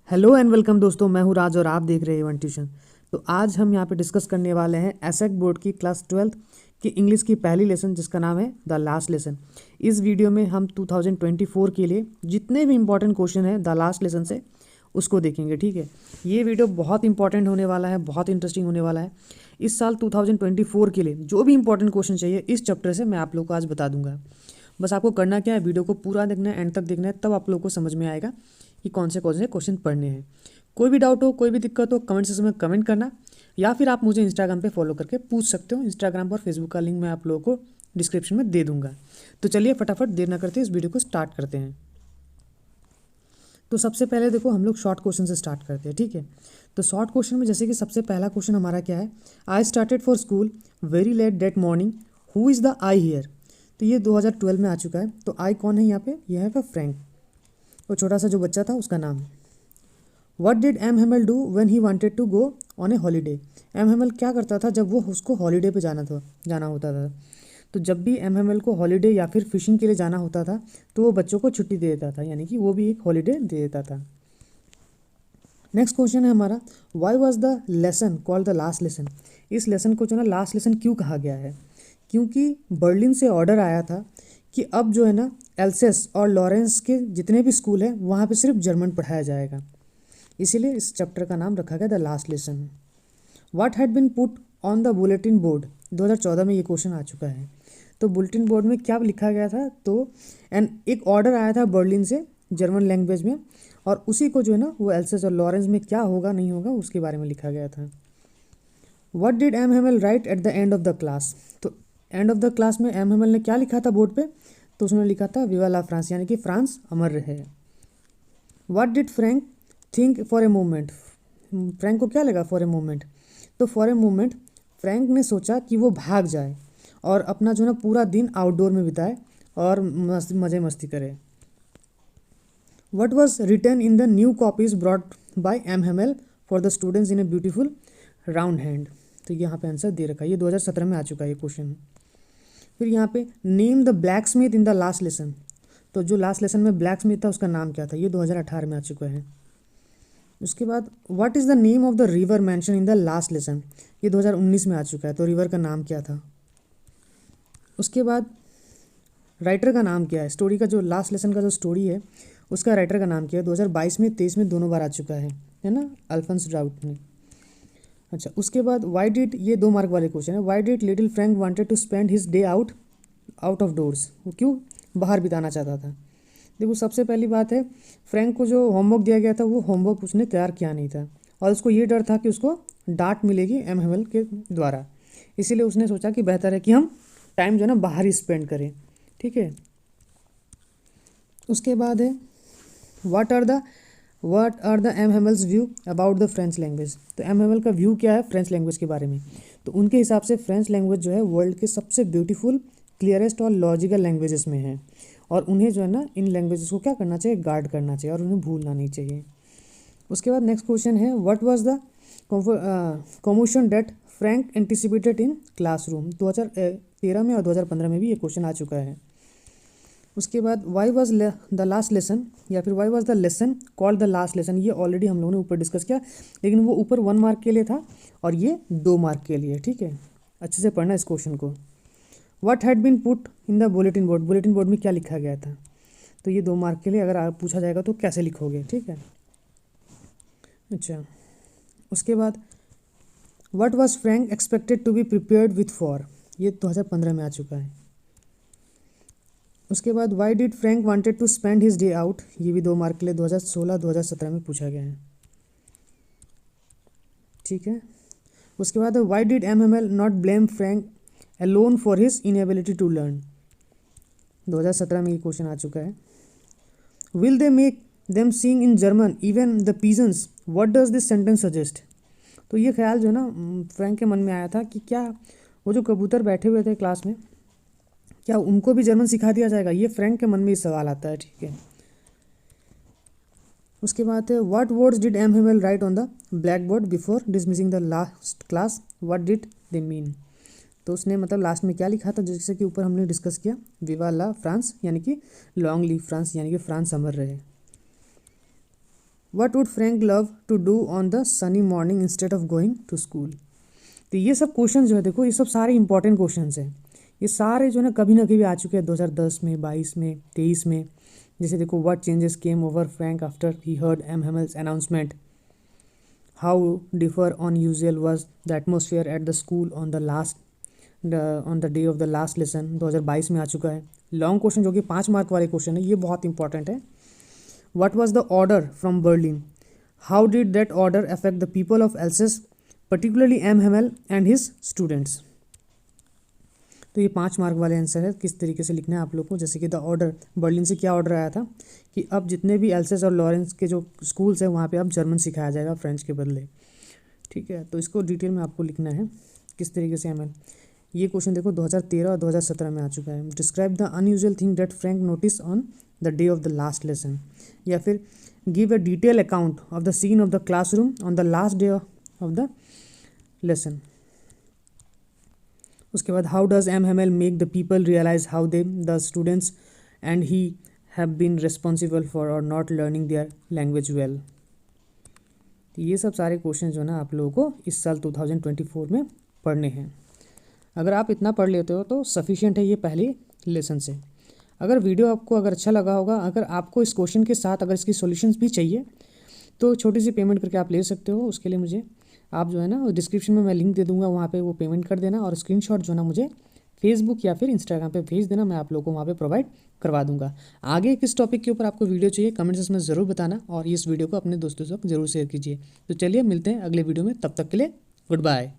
Hello and welcome दोस्तों, मैं हूं राज और आप देख रहे हैं वन ट्यूशन। तो आज हम यहां पे डिस्कस करने वाले हैं एसएक बोर्ड की क्लास 12th की इंग्लिश की पहली लेसन जिसका नाम है द लास्ट लेसन। इस वीडियो में हम 2024 के लिए जितने भी इंपॉर्टेंट क्वेश्चन हैं द लास्ट लेसन से उसको देखेंगे। ठीक है, ये वीडियो बहुत इंपॉर्टेंट होने वाला है, बहुत इंटरेस्टिंग होने वाला है। इस साल 2024 के लिए जो भी इंपॉर्टेंट क्वेश्चन चाहिए इस चैप्टर से मैं आप लोग को आज बता दूंगा। बस आपको करना क्या है, वीडियो को पूरा देखना है, एंड तक देखना है, तब आप लोग को समझ में आएगा कि कौन से क्वेश्चन पढ़ने हैं। कोई भी डाउट हो, कोई भी दिक्कत हो, कमेंट सेक्शन में कमेंट करना, या फिर आप मुझे इंस्टाग्राम पे फॉलो करके पूछ सकते हो। इंस्टाग्राम और फेसबुक का लिंक मैं आप लोगों को डिस्क्रिप्शन में दे दूंगा। तो चलिए फटाफट देर ना करते इस वीडियो को स्टार्ट करते हैं। तो सबसे पहले देखो, हम लोग शॉर्ट क्वेश्चन से स्टार्ट करते हैं। ठीक है, तो शॉर्ट क्वेश्चन में जैसे कि सबसे पहला क्वेश्चन हमारा क्या है, I started for school very late that morning, who is the I here. तो ये 2012 में आ चुका है। तो आई कौन है यहाँ पे, यह है फ्रैंक, वो छोटा सा जो बच्चा था उसका नाम। What did M Hamel do when he wanted to go on a holiday. M Hamel क्या करता था जब वो उसको हॉलीडे पे जाना होता था। तो जब भी एम हेमल को हॉलीडे या फिर फिशिंग के लिए जाना होता था तो वो बच्चों को छुट्टी दे देता था, यानी कि वो भी एक हॉलीडे दे देता था। नेक्स्ट क्वेश्चन है हमारा, why was the lesson called the last lesson. इस लेसन को जो है ना लास्ट लेसन क्यों कहा गया है, क्योंकि बर्लिन से ऑर्डर आया था कि अब जो है ना एल्सेस और लॉरेंस के जितने भी स्कूल हैं वहाँ पे सिर्फ जर्मन पढ़ाया जाएगा। इसीलिए इस चैप्टर का नाम रखा गया the last lesson. What had been put on the bulletin board. 2014 में ये क्वेश्चन आ चुका है। तो बुलेटिन बोर्ड में क्या लिखा गया था, तो एक ऑर्डर आया था बर्लिन से जर्मन लैंग्वेज में, और उसी को जो है ना वो एल्सेस और लॉरेंस में क्या होगा नहीं होगा उसके बारे में लिखा गया था। What did M Hamel write at the end of the class. तो एंड ऑफ द क्लास में एम हेमल ने क्या लिखा था बोर्ड पे, तो उसने लिखा था विवा ला फ्रांस, यानी कि फ्रांस अमर रहे। What did Frank think for a moment. Frank को क्या लगा फॉर ए मोमेंट, तो फॉर ए मोमेंट फ्रैंक ने सोचा कि वो भाग जाए और अपना जो है ना पूरा दिन आउटडोर में बिताए और मज़े मस्ती करे। What was written in the new copies brought by M Hamel for the students in a beautiful round hand. तो यहाँ पे आंसर दे रखा है, ये 2017 में आ चुका है ये क्वेश्चन। फिर यहाँ पे name the black Smith in the last lesson. तो जो लास्ट लेसन में ब्लैक स्मिथ था उसका नाम क्या था, ये 2018 में आ चुका है। उसके बाद what is the name of the river mention in the last lesson, ये 2019 में आ चुका है। तो रिवर का नाम क्या था। उसके बाद राइटर का नाम क्या है, स्टोरी का जो लास्ट लेसन का जो स्टोरी है उसका राइटर का नाम क्या है। 2022 में 23 में दोनों बार आ चुका है ना, अल्फोंस डाउट ने। अच्छा, उसके बाद वाई डिड, ये 2 मार्क वाले क्वेश्चन है, why did little Frank wanted to spend his day out of doors. वो क्यों बाहर बिताना चाहता था। देखो सबसे पहली बात है, फ्रैंक को जो होमवर्क दिया गया था वो होमवर्क उसने तैयार किया नहीं था, और उसको ये डर था कि उसको डांट मिलेगी एम हेमल के द्वारा। इसीलिए उसने सोचा कि बेहतर है कि हम टाइम जो है ना बाहर ही स्पेंड करें। ठीक है, उसके बाद है what are the M Hamel's view about the French language. तो एम हेमल का व्यू क्या है फ्रेंच लैंग्वेज के बारे में। तो उनके हिसाब से फ्रेंच लैंग्वेज जो है वर्ल्ड के सबसे ब्यूटीफुल, क्लियरेस्ट और लॉजिकल लैंग्वेजेस में है, और उन्हें जो है ना इन लैंग्वेजेस को क्या करना चाहिए, गार्ड करना चाहिए, और उन्हें भूलना नहीं चाहिए। उसके बाद नेक्स्ट क्वेश्चन है, what was the commotion that Frank anticipated in classroom. 2013 में और 2015 में भी ये क्वेश्चन आ चुका है। उसके बाद why was the last lesson, या फिर why was the lesson called the last lesson. ये ऑलरेडी हम लोगों ने ऊपर डिस्कस किया, लेकिन वो ऊपर 1 मार्क के लिए था और ये 2 मार्क के लिए। ठीक है, अच्छे से पढ़ना इस क्वेश्चन को। What had been put in the bulletin board, bulletin board में क्या लिखा गया था। तो ये 2 मार्क के लिए, अगर आप पूछा जाएगा तो कैसे लिखोगे। ठीक है, अच्छा। उसके बाद what was Frank expected to be prepared with for, ये 2015 में आ चुका है। उसके बाद why did Frank wanted to spend his day out, ये भी 2 मार्क के लिए 2016-2017 में पूछा गया है। ठीक है, उसके बाद why did M Hamel not blame Franz alone for his inability to learn. 2017 में ये क्वेश्चन आ चुका है। Will they make them sing in German even the pigeons, what does this sentence suggest. तो ये ख्याल जो है ना फ्रैंक के मन में आया था कि क्या वो जो कबूतर बैठे हुए थे क्लास में, क्या उनको भी जर्मन सिखा दिया जाएगा। ये फ्रैंक के मन में ये सवाल आता है। ठीक है, उसके बाद है what words did M Hamel write on the black board before dismissing the last class, what did they mean. तो उसने मतलब लास्ट में क्या लिखा था, जैसे कि ऊपर हमने डिस्कस किया, विवा ला फ्रांस, यानी कि लॉन्ग लिव फ्रांस, यानी कि फ्रांस अमर रहे। What would Frank love to do on the sunny morning instead of going to school. तो ये सब क्वेश्चन जो है देखो, ये सब सारे इंपॉर्टेंट क्वेश्चन हैं। ये सारे जो है ना कभी आ चुके हैं 2010 में, 22 में, 23 में। जैसे देखो, what changes came over Franz after he heard M Hamel's announcement, how differ on usual was the atmosphere at the school on the day of the last lesson. 2022 में आ चुका है। लॉन्ग क्वेश्चन जो कि 5 मार्क वाले question है, ये बहुत इंपॉर्टेंट है। What was the order from Berlin, how did that order affect the people of Alsace, particularly M Hamel and his students. तो ये 5 मार्क वाले आंसर है, किस तरीके से लिखना है आप लोग को। जैसे कि द ऑर्डर, बर्लिन से क्या ऑर्डर आया था कि अब जितने भी एल्सेस और लॉरेंस के जो स्कूल्स हैं वहाँ पे अब जर्मन सिखाया जाएगा फ्रेंच के बदले। ठीक है, तो इसको डिटेल में आपको लिखना है किस तरीके से एम एल। ये क्वेश्चन देखो 2013 और 2017 में आ चुका है। Describe the unusual thing that Franz notice on the day of the last lesson, या फिर give a detail account of the scene of the classroom on the last day of the lesson. उसके बाद how does M Hamel make the people realise how they the students and he have been responsible for और not learning their language well. तो ये सब सारे question जो है ना आप लोगों को इस साल 2024 में पढ़ने हैं। अगर आप इतना पढ़ लेते हो तो सफिशिएंट है ये पहले लेसन से। अगर वीडियो आपको अगर अच्छा लगा होगा, अगर आपको इस क्वेश्चन के साथ अगर इसकी सॉल्यूशंस भी चाहिए तो छोटी सी पेमेंट करके आप ले सकते हो। उसके लिए मुझे आप जो है ना डिस्क्रिप्शन में मैं लिंक दे दूंगा, वहाँ पे वो पेमेंट कर देना और स्क्रीनशॉट जो है ना मुझे फेसबुक या फिर इंस्टाग्राम पे भेज देना, मैं आप लोगों को वहाँ पे प्रोवाइड करवा दूंगा। आगे किस टॉपिक के ऊपर आपको वीडियो चाहिए कमेंट सेक्शन में ज़रूर बताना और इस वीडियो को अपने दोस्तों से जरूर शेयर कीजिए। तो चलिए मिलते हैं अगले वीडियो में, तब तक के लिए गुड बाय।